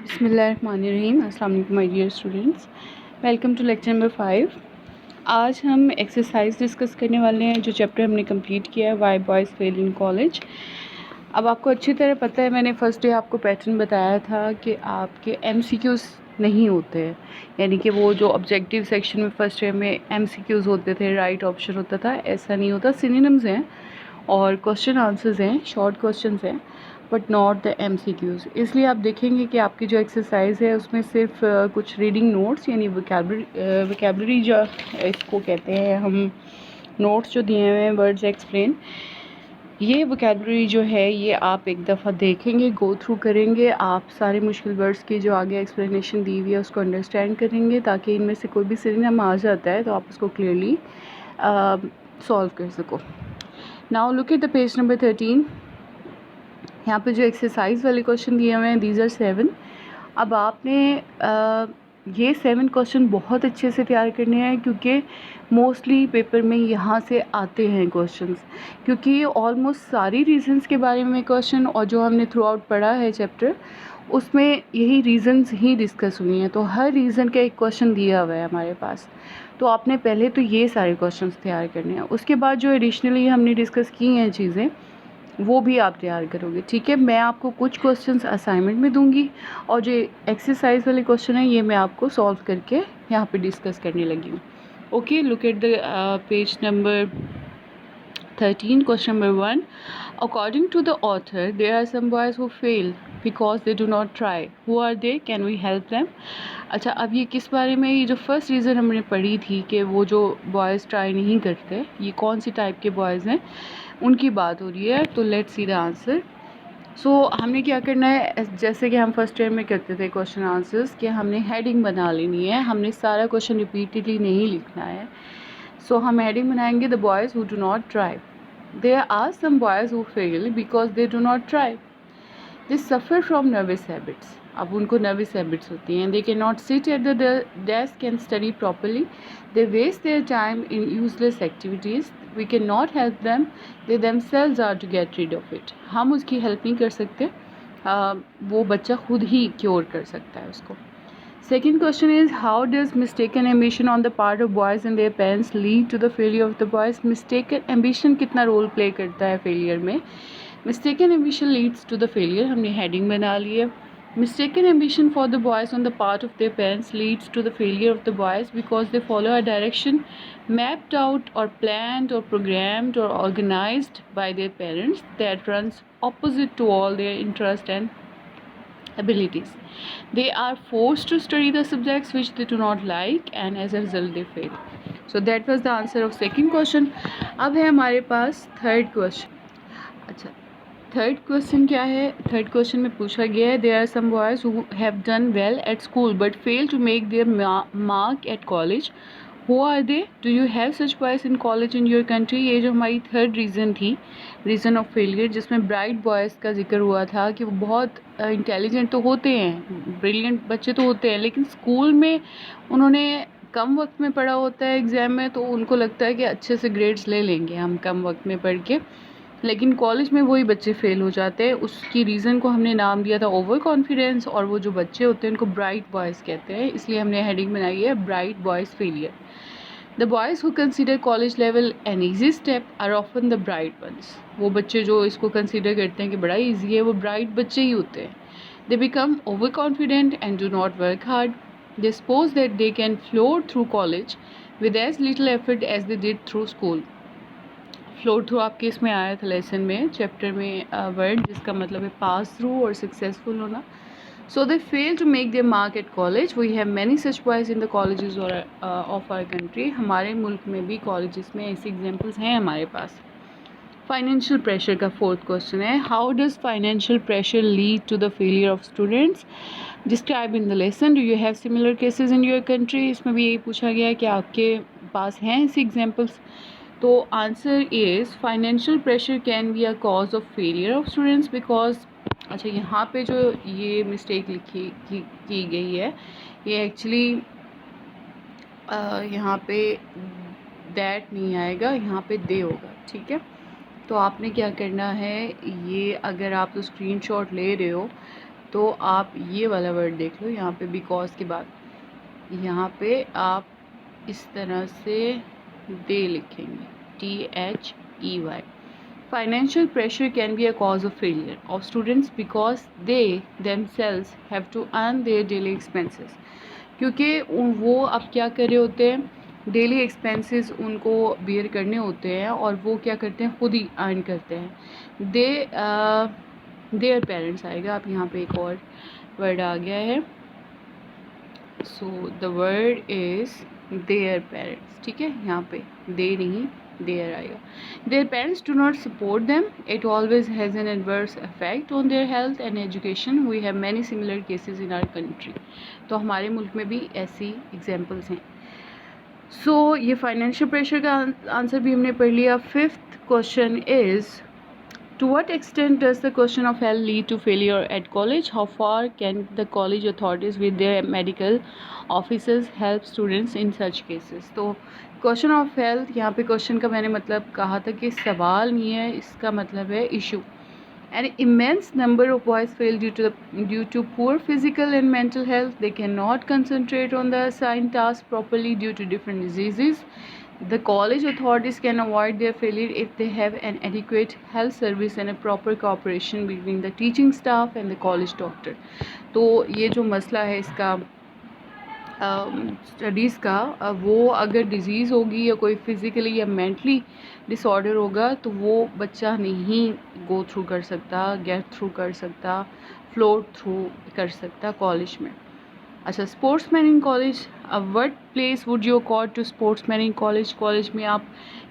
बिस्मिल्लाहिर्रहमानिर्रहीम। अस्सलाम वालेकुम my dear students, welcome to lecture number 5। आज हम एक्सरसाइज डिस्कस करने वाले हैं जो चैप्टर हमने कंप्लीट किया है, why boys fail in college. अब आपको अच्छी तरह पता है, मैंने फ़र्स्ट डे आपको पैटर्न बताया था कि आपके एमसीक्यूज़ नहीं होते हैं, यानी कि वो जो ऑब्जेक्टिव सेक्शन में फ़र्स्ट डे में एमसीक्यूज़ होते थे, राइट ऑप्शन होता था, ऐसा नहीं होता। सिनोनिम्स हैं और क्वेश्चन आंसर्स हैं, शॉर्ट क्वेश्चंस हैं, बट नॉट द एमसीक्यूज़। इसलिए आप देखेंगे कि आपकी जो एक्सरसाइज है उसमें सिर्फ कुछ रीडिंग नोट्स यानी वोकैबलरी जो इसको कहते हैं हम, नोट्स जो दिए हुए हैं, वर्ड्स एक्सप्लेन, ये वोकैबलरी जो है ये आप एक दफ़ा देखेंगे, गो थ्रू करेंगे, आप सारे मुश्किल वर्ड्स की जो आगे एक्सप्लेनेशन दी हुई है उसको अंडरस्टैंड करेंगे, ताकि इनमें से कोई भी सिनोनिम आ जाता है तो आप उसको क्लियरली सॉल्व कर सको। Now look at the page number 13। यहाँ पे जो एक्सरसाइज वाले क्वेश्चन दिए हुए हैं, दीज आर 7। अब आपने ये 7 क्वेश्चन बहुत अच्छे से तैयार करने हैं, क्योंकि मोस्टली पेपर में यहाँ से आते हैं क्वेश्चंस, क्योंकि ऑलमोस्ट सारी रीजंस के बारे में क्वेश्चन, और जो हमने थ्रू आउट पढ़ा है चैप्टर उसमें यही रीजंस ही डिस्कस हुई हैं। तो हर रीज़न का एक क्वेश्चन दिया हुआ है हमारे पास, तो आपने पहले तो ये सारे क्वेश्चंस तैयार करने हैं। उसके बाद जो एडिशनली हमने डिस्कस की हैं चीज़ें वो भी आप तैयार करोगे, ठीक है। मैं आपको कुछ क्वेश्चंस असाइनमेंट में दूंगी और जो एक्सरसाइज वाले क्वेश्चन है ये मैं आपको सॉल्व करके यहाँ पे डिस्कस करने लगी हूँ। Okay, look at the page number 13, question number 1. According to the author, there are some boys who fail because they do not try. Who are they? Can we help them? अच्छा, अब ये किस बारे में, ये जो फर्स्ट रीज़न हमने पढ़ी थी कि वो जो बॉयज़ ट्राई नहीं करते, ये कौन सी टाइप के बॉयज़ हैं, उनकी बात हो रही है। तो लेट्स सी द आंसर। सो हमने क्या करना है, जैसे कि हम फर्स्ट ईयर में करते थे क्वेश्चन आंसर्स, कि हमने हेडिंग बना लेनी है, हमने सारा क्वेश्चन रिपीटेडली नहीं लिखना है। सो हम हेडिंग बनाएंगे, the boys who do not try. There are some boys who fail because they do not try. They suffer from nervous habits. अब उनको नर्वस हैबिट्स होती हैं। They can not sit at the desk and study properly. They waste their time in useless activities. We can not help them, they themselves are to get rid of it. हम उसकी help नहीं कर सकते, वो बच्चा खुद ही cure कर सकता है उसको। Second question is, how does mistaken ambition on the part of boys and their parents lead to the failure of the boys? Mistaken ambition कितना रोल प्ले करता है फेलियर में? Mistaken ambition leads to the failure, हमने heading बना ली है। Mistaken ambition for the boys on the part of their parents leads to the failure of the boys because they follow a direction mapped out or planned or programmed or organized by their parents that runs opposite to all their interest and abilities. They are forced to study the subjects which they do not like and as a result they fail. So that was the answer of second question. अब है हमारे पास third question. अच्छा, third question क्या है? Third question में पूछा गया है, there are some boys who have done well at school but fail to make their mark at college. Who are they? Do you have such boys in college in your country? ये जो हमारी third reason थी, reason of failure, जिसमें bright boys का जिक्र हुआ था कि वो बहुत इंटेलिजेंट तो होते हैं, ब्रिलियंट बच्चे तो होते हैं, लेकिन स्कूल में उन्होंने कम वक्त में पढ़ा होता है एग्ज़ाम में, तो उनको लगता है कि अच्छे से ग्रेड्स ले लेंगे हम कम वक्त में पढ़ के, लेकिन कॉलेज में वही बच्चे फेल हो जाते हैं। उसकी रीज़न को हमने नाम दिया था ओवर कॉन्फिडेंस, और वो जो बच्चे होते हैं उनको ब्राइट बॉयज़ कहते हैं, इसलिए हमने हेडिंग बनाई है bright boys failure. The boys who consider college level an easy step are often the bright ones. वो बच्चे जो इसको कंसिडर करते हैं कि बड़ा ईजी है, वो ब्राइट बच्चे ही होते हैं। They become over confident and do not work hard. They suppose that they can floor through college with as little effort as they did through school. Floor through आपके इसमें आया था लेसन में, चैप्टर में वर्ड जिसका मतलब है pass through और सक्सेसफुल होना। So they fail to make their mark at college. We have many such boys in the colleges और ऑफ आवर कंट्री। हमारे मुल्क में भी कॉलेजेस में ऐसे एग्जाम्पल्स हैं हमारे पास। फाइनेंशियल प्रेशर का फोर्थ क्वेश्चन है, how does financial pressure lead to the failure of students? Describe in the lesson, do you have similar cases in your country? इसमें भी यही पूछा गया है कि आपके पास हैं ऐसे एग्जाम्पल्स। तो answer is financial pressure can be a cause of failure of students because, अच्छा यहाँ पे जो ये मिस्टेक की गई है, ये एक्चुअली यहाँ पे दैट नहीं आएगा, यहाँ पे दे होगा, ठीक है। तो आपने क्या करना है, ये अगर आप तो स्क्रीनशॉट ले रहे हो तो आप ये वाला वर्ड देख लो, यहाँ पे बिकॉज के बाद यहाँ पे आप इस तरह से दे लिखेंगे, THEY। Financial pressure can be a cause of failure of students because they themselves have to earn their daily expenses। क्योंकि वो अब क्या कर रहे होते हैं, डेली एक्सपेंसेस उनको बेयर करने होते हैं और वो क्या करते हैं, खुद ही अर्न करते हैं। देयर पेरेंट्स आएगा, आप यहाँ पे एक और वर्ड आ गया है, so the word is their parents. ठीक है, यहाँ पे दे नहीं देयर आएगा। Their parents do not support them, it always has an adverse effect on their health and education. We have many similar cases in our country. तो हमारे मुल्क में भी ऐसी एग्जाम्पल्स हैं। सो ये फाइनेंशियल प्रेशर का आंसर भी हमने पढ़ लिया। Fifth question is, to what extent does the question of health lead to failure at college? How far can the college authorities with their medical officers help students in such cases? तो question of health, यहाँ पे question का मैंने मतलब कहा था कि सवाल नहीं है, इसका मतलब है issue. An immense number of boys fail due to poor physical and mental health. They cannot concentrate on the assigned task properly due to different diseases. The college authorities can avoid their failure if they have an adequate health service and a proper cooperation between the teaching staff and the college doctor. तो ये जो मसला है इसका studies का, वो अगर disease होगी या कोई फिज़िकली या मेंटली डिसऑर्डर होगा तो वो बच्चा नहीं गो थ्रू कर सकता, गेट थ्रू कर सकता, फ्लोट थ्रू कर सकता कॉलेज में। अच्छा, sportsman in college, what place would you accord to sportsman in college? College में आप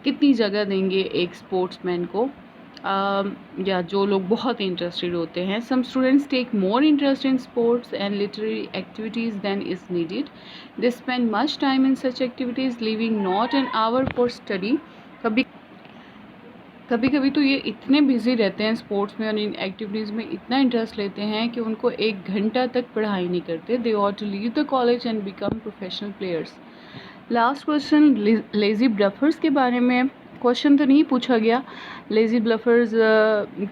कितनी जगह देंगे एक स्पोर्ट्समैन को, या जो लोग बहुत इंटरेस्टेड होते हैं। Some students take more interest in sports and literary activities than is needed. They spend much time in such activities leaving not an hour for study. कभी कभी तो ये इतने बिजी रहते हैं स्पोर्ट्स में और इन एक्टिविटीज़ में इतना इंटरेस्ट लेते हैं कि उनको 1 घंटा तक पढ़ाई नहीं करते। They ought to leave the college and become professional players. Last question, lazy bluffers के बारे में क्वेश्चन तो नहीं पूछा गया लेज़ी ब्लफर्स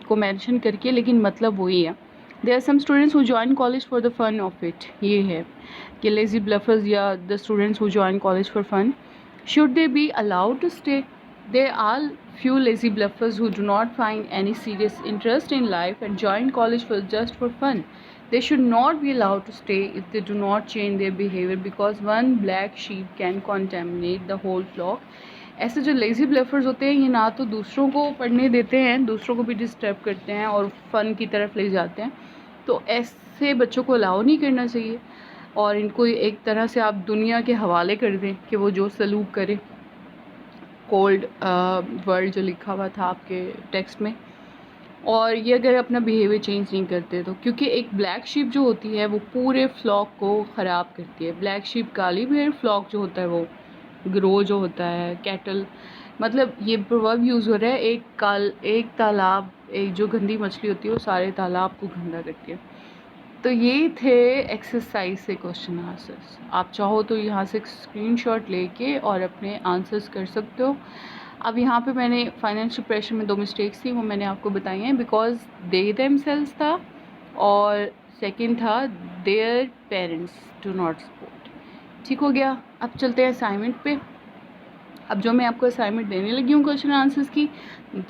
को मेंशन करके, लेकिन मतलब वही है। There are some students who join college for the fun of it. ये है कि लेज़ी ब्लफर्स या the students who join college for fun, should they be allowed to stay? There are few lazy bluffers who do not find any serious interest in life and join college just for fun. They should not be allowed to stay if they do not change their behavior because one black sheep can contaminate the whole flock. ऐसे जो lazy ब्लफर्स होते हैं, ये ना तो दूसरों को पढ़ने देते हैं, दूसरों को भी डिस्टर्ब करते हैं और फ़न की तरफ ले जाते हैं। तो ऐसे बच्चों को अलाउ नहीं करना चाहिए और इनको एक तरह से आप दुनिया के हवाले कर दें कि वो जो सलूक करे। कोल्ड वर्ड जो लिखा हुआ था आपके टेक्स्ट में, और ये अगर अपना बिहेवियर चेंज नहीं करते तो, क्योंकि एक ब्लैक शीप जो होती है वो पूरे फ्लॉक को ख़राब करती है। ब्लैक शीप काली भेड़, फ्लॉक जो होता है वो ग्रो जो होता है कैटल, मतलब ये प्रोवर्ब यूज़ हो रहा है। एक तालाब, एक जो गंदी मछली होती है वो सारे तालाब को गंदा करती है। तो ये थे एक्सरसाइज से क्वेश्चन आंसर्स। आप चाहो तो यहाँ से स्क्रीनशॉट लेके और अपने आंसर्स कर सकते हो। अब यहाँ पे मैंने फाइनेंशियल प्रेशर में 2 मिस्टेक्स थी, वो मैंने आपको बताई हैं। बिकॉज दे देमसेल्व्स था और सेकंड था there parents do not support. ठीक हो गया। अब चलते हैं असाइनमेंट पे। अब जो मैं आपको असाइनमेंट देने लगी हूँ क्वेश्चन आंसर्स की,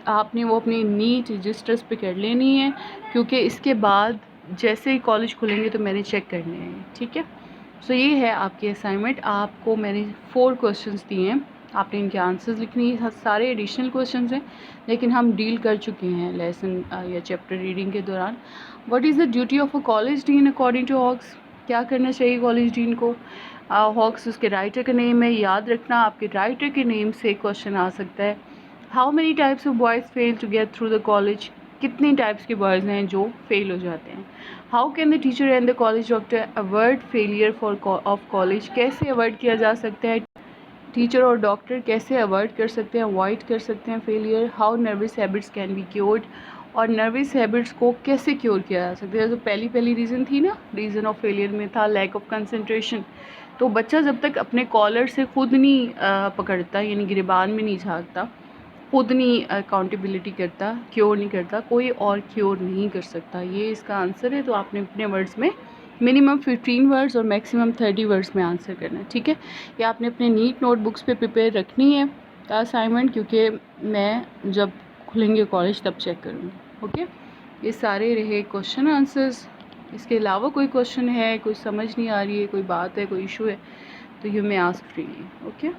आपने वो अपनी नीट रजिस्टर्स पे कर लेनी है, क्योंकि इसके बाद जैसे ही कॉलेज खुलेंगे तो मैंने चेक करने हैं। ठीक है, सो ये है आपकी असाइनमेंट। आपको मैंने 4 क्वेश्चंस दिए हैं, आपने इनके आंसर्स लिखनी है। सारे एडिशनल क्वेश्चंस हैं लेकिन हम डील कर चुके हैं लेसन या चैप्टर रीडिंग के दौरान। What is the duty of a college dean according to Hawkes? क्या करना चाहिए कॉलेज डीन को? हॉक्स उसके राइटर का नेम है, याद रखना आपके राइटर के नेम से क्वेश्चन आ सकता है। How many types of boys fail to get through the college? कितने टाइप्स के बॉयज़ हैं जो फेल हो जाते हैं? How can the teacher and the college doctor avoid failure of college? कैसे अवॉइड किया जा सकता है? टीचर और डॉक्टर कैसे अवॉइड कर सकते हैं, अवॉइड कर सकते हैं failure? How nervous habits can be cured? और नर्वस हैबिट्स को कैसे क्योर किया जा सकता है? तो पहली रीज़न थी ना, रीज़न ऑफ फेलियर में था लैक ऑफ कंसंट्रेशन। तो बच्चा जब तक अपने कॉलर से खुद नहीं पकड़ता, यानी गिरबान में नहीं झाँकता, खुद नहीं अकाउंटेबिलिटी करता, क्योर नहीं करता, कोई और क्योर नहीं कर सकता। ये इसका आंसर है। तो आपने अपने वर्ड्स में मिनिमम 15 वर्ड्स और मैक्सिमम 30 वर्ड्स में आंसर करना है, ठीक है। ये आपने अपने नीट नोटबुक्स पे प्रिपेयर रखनी है असाइनमेंट, क्योंकि मैं जब खुलेंगे कॉलेज तब चेक करूँगी। ओके, ये सारे रहे क्वेश्चन आंसर्स। इसके अलावा कोई क्वेश्चन है, कोई समझ नहीं आ रही है, कोई बात है, कोई इशू है, तो you may ask freely. Okay.